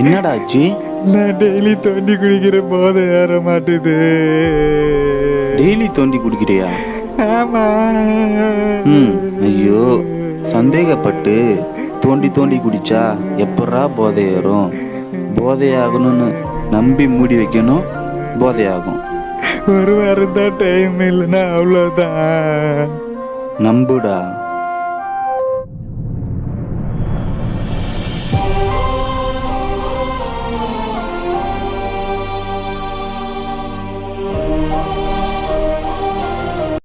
என்னடா ஆச்சு? நான் டெய்லி தோண்டி குடிக்கிற போதை ஏற மாட்டுது. டெய்லி தோண்டி குடிக்கிறியா? ஆமா. ஐயோ, சந்தேகப்பட்டு தோண்டி தோண்டி குடிச்சா எப்படா போதை ஏறும்? போதையாகணும்னு நம்பி மூடி வைக்கணும், போதையாகும். ஒரு வாரம் தான் டைம் இல்லைன்னா அவ்வளோதான். நம்புடா.